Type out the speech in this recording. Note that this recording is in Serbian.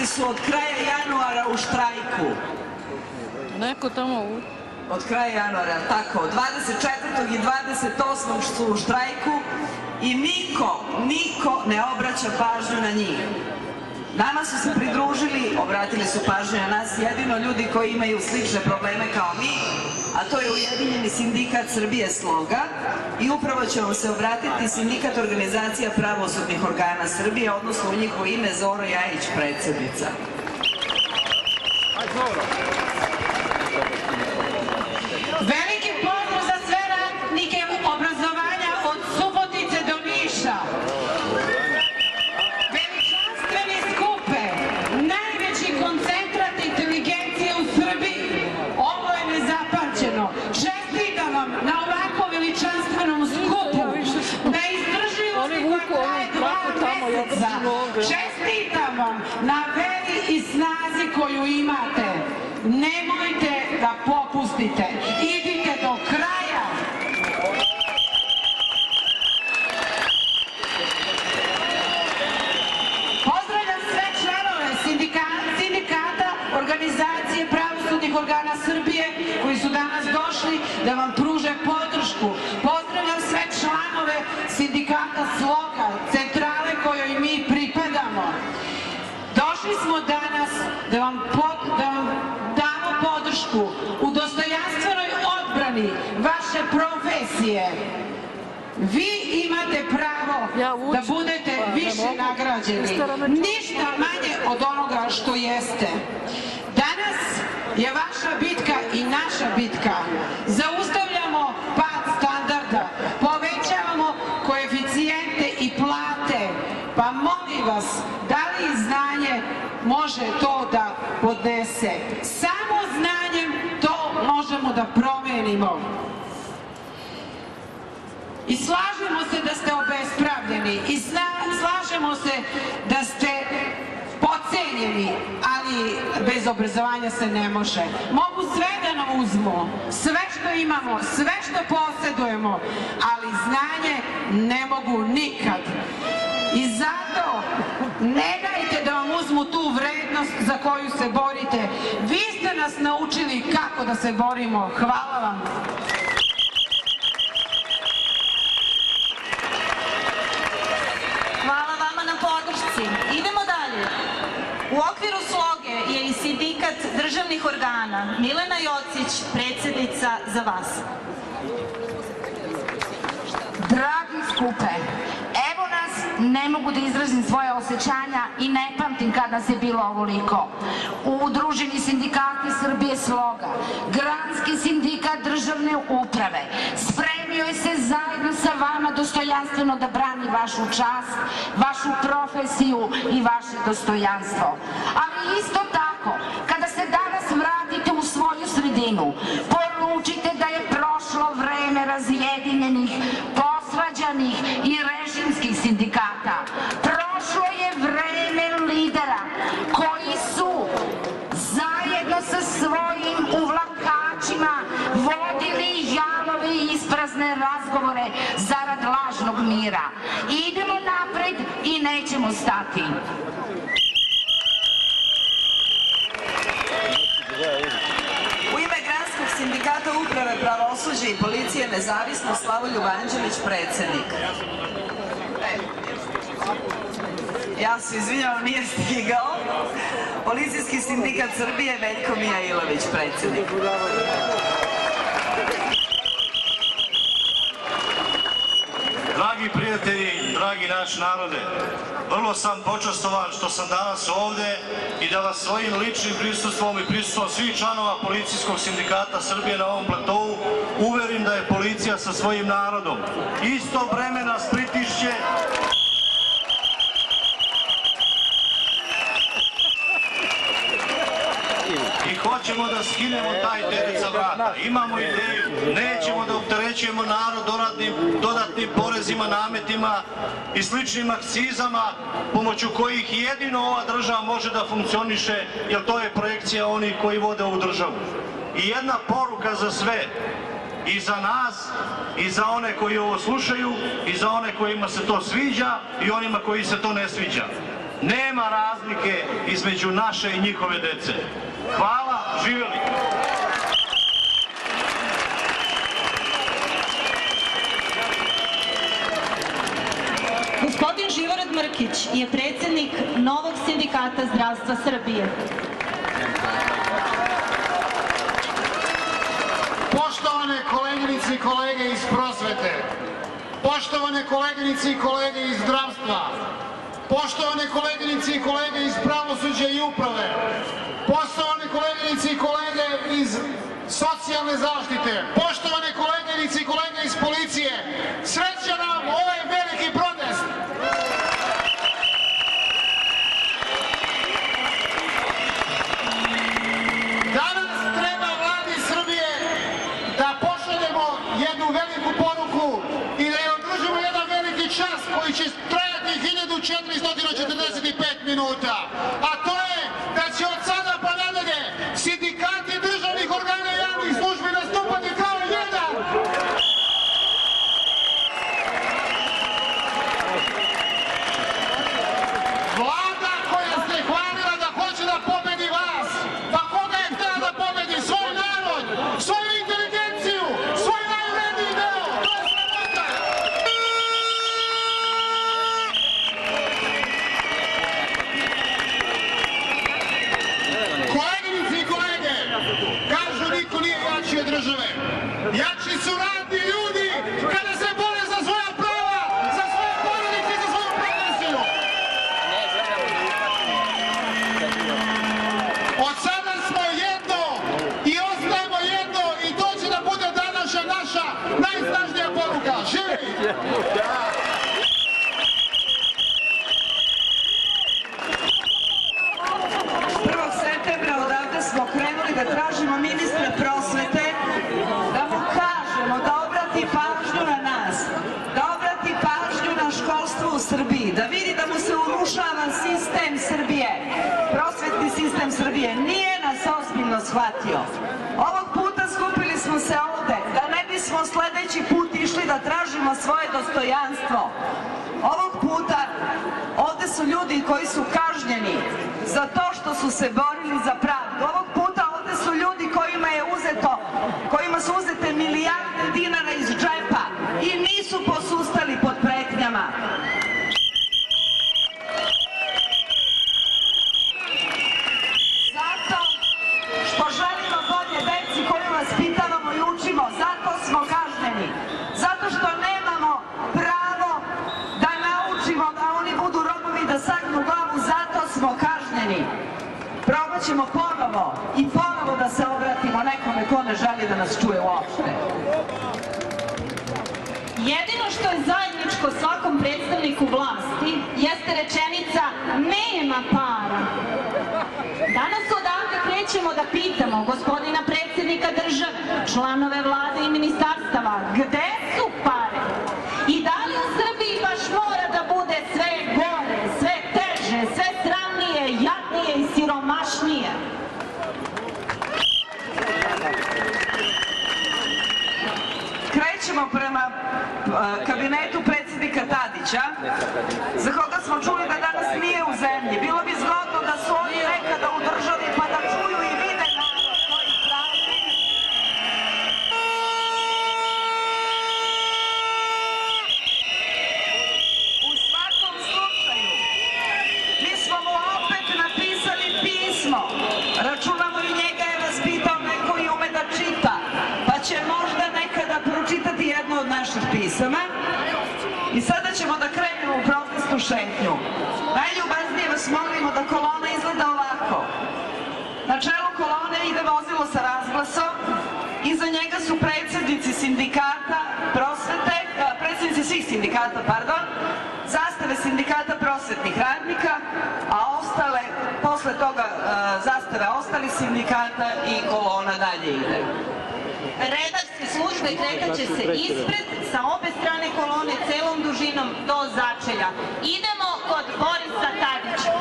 Radnici su od kraja januara u štrajku. Neko tamo od kraja januara, tako, 24. i 28. su u štrajku i niko ne obraća pažnju na njih. Nama su se pridružili, obratili su pažnju na nas jedino ljudi koji imaju slične probleme kao mi, a to je Ujedinjeni sindikat Srbije Sloga i upravo će vam se obratiti Sindikat organizacija pravosudnih organa Srbije, odnosno u njihovo ime Zoro Jajić, predsednica. Veliki pozdrav za sve radnike obrazovanja od Subotice do Niša. Veličanstveni skupe, najveći koncentrat inteligencije u Srbiji. Ovo je nezapamćeno. Čestitam vam na ovako veličanstvenom skupu, na izdržljivosti koja traje 2 meseca. Čestitam vam na veri i snazi koju imate. Nemojte da popustite. Idite do kraja. Pozdravljam sve članove sindikata organizacije pravosudnih organa Srbije koji su danas došli da vam pruže podršku. Pozdravljam sve članove sindikata Sloga, centrale kojoj mi pripadamo. Došli smo danas da vam damo podršku u dostojanstvenoj odbrani vaše profesije. Vi imate pravo da budete više nagrađeni, ništa manje od onoga što jeste. Danas je vaša bitka i naša bitka. Zaustavljamo pad standarda, povećavamo koeficijente i plate. Pa molim vas, da li znanje može to da podnese? Samo znanjem to možemo da promenimo. I slažemo se da ste obespravljeni i slažemo se da ste podcenjeni, ali bez obrazovanja se ne može. Mogu sve da nam uzmu, sve što imamo, sve što posedujemo, ali znanje ne mogu nikad. I zato ne dajte da vam uzmu tu vrednost za koju se borite. Vi ste nas naučili kako da se borimo. Hvala vam. Hvala vama na podršci. Idemo dalje. U okviru Sloge je i sindikat državnih organa. Milena Jocić, predsednica, za vas. Dragi skupe, evo nas, ne mogu da izrazim svoje osjećanja i ne pamtim kad nas je bilo ovoliko. Udruženi sindikati Srbije Sloga, Granski sindikat državne uprave, spremio je se zajedno sa vama dostojanstveno da brani vašu čast, vašu profesiju i vaše dostojanstvo. Ali isto tako, kada se danas vratite u svoju sredinu, poručite da je prošlo vreme razjedinjenih, posvađanih i režimskih sindikata. Prošlo je vreme lidera koji su zajedno sa svojim uvlakačima vodili jalove i isprazne razgovore zarad lažnog mira. Idemo napred i nećemo stati. U ime Granskog sindikata uprave pravosuđa i policije nezavisno Slavoljub Anđelić, predsednik. Ja se izvinjavam, nije stigao. Policijski sindikat Srbije Veljko Mijailović, predsednik. Dragi prijatelji, dragi naš narode, vrlo sam počastovan što sam danas ovde i da vas svojim ličnim prisustvom i prisustvom svih članova Policijskog sindikata Srbije na ovom platovu uverim da je policija sa svojim narodom. Isto vreme nas pritišće i hoćemo da skinemo taj teret sa vrata. Imamo ideju, nećemo da opterećujemo narod dodatnim porezima, nametima i sličnim akcizama pomoću kojih jedino ova država može da funkcioniše, jer to je projekcija onih koji vode ovu državu. I jedna poruka za sve, i za nas, i za one koji ovo slušaju, i za one kojima se to sviđa i onima koji se to ne sviđa. Nema razlike između naše i njihove dece. Hvala, živjeli! Gospodin Živorad Mrkić je predsjednik novog sindikata zdravstva Srbije. Poštovane koleginice i kolege iz prosvete, poštovane koleginice i kolege iz zdravstva, poštovane koleginice i kolege iz pravosuđa i uprave, poštovane koleginice i kolege iz socijalne zaštite, poštovane koleginice i kolege iz policije, sreća nam ovaj veliki protest! Danas treba vladi Srbije da pošaljemo jednu veliku poruku i da joj održimo jedan veliki čas koji će trajati 1445 minuta, a to je da će od sada pa nadalje sindikati državnih organa i javnih službi nastupati kao jedan. Vlada koja se hvalila da hoće da pobedi vas, pa koga je htjela da pobedi? Svoj narod, svoju inteligenciju, svoj najvredniji deo. To je sramota. Koleginice i kolege, kažu niko nije jači od države. Jači su radni ljudi kada se bore za svoja prava, za svoje porodice i za svoju profesiju. Od sada smo jedno i ostajemo jedno i to će da bude današnja naša najsnažnija poruka. Živjeli! 1. septembra odavde smo krenuli da tražimo ministra prosvete, da mu kažemo da obrati pažnju na nas, da obrati pažnju na školstvo u Srbiji, da vidi da mu se urušava sistem Srbije, prosvetni sistem Srbije. Nije nas ozbiljno shvatio. Ovog puta skupili smo se ovde da ne bismo sledeći put išli da tražimo svoje dostojanstvo. Ovog puta ovde su ljudi koji su kažnjeni za to što su se borili za pravdu. Ovog puta ovde su ljudi kojima su uzete milijarde dinara iz džepa i nisu posustali pod pretnjama. Zato što želimo bolje deci koju vaspitavamo i učimo, zato smo kažnjeni. Zato što nemamo pravo da naučimo da oni budu robovi, da sagnu glavu, zato smo kažnjeni. Probat ćemo ponovo i ponovo da se obratimo nekome ko ne želi da nas čuje uopšte. Jedino što je zajedničko svakom predstavniku vlasti jeste rečenica nema para. Danas odavde krećemo da pitamo gospodina predsjednika države, članove vlade i ministarstava, gde su pare? I da li u Srbiji baš mora da bude sve gore, sve teže, sve sramnije, jadnije i siromašnije? Krećemo prema kabinetu predsjednika Tadića, za koga smo čuli da danas nije u zemlji. Bilo bi zgodno da su oni nekada u državi pa da čuju i vide narod koji pravi. U svakom slučaju, mi smo mu opet napisali pismo. Računamo i njega je vaspitao neko i ume da čita, pa će možda nekada pročitati jedno od naših pisama. I sada ćemo da krenemo u protestnu šetnju. Najljubaznije vas molimo da kolona izgleda ovako. Na čelu kolone ide vozilo sa razglasom, iza njega su predsjednici sindikata prosvete, predsjednici svih sindikata, pardon, zastave sindikata prosvetnih radnika, a ostale, posle toga zastave ostalih sindikata i kolona dalje ide. Redarske službe kretaće se ispred, sa obe strane kolone, celom dužinom do začelja. Idemo kod Borisa Tadića.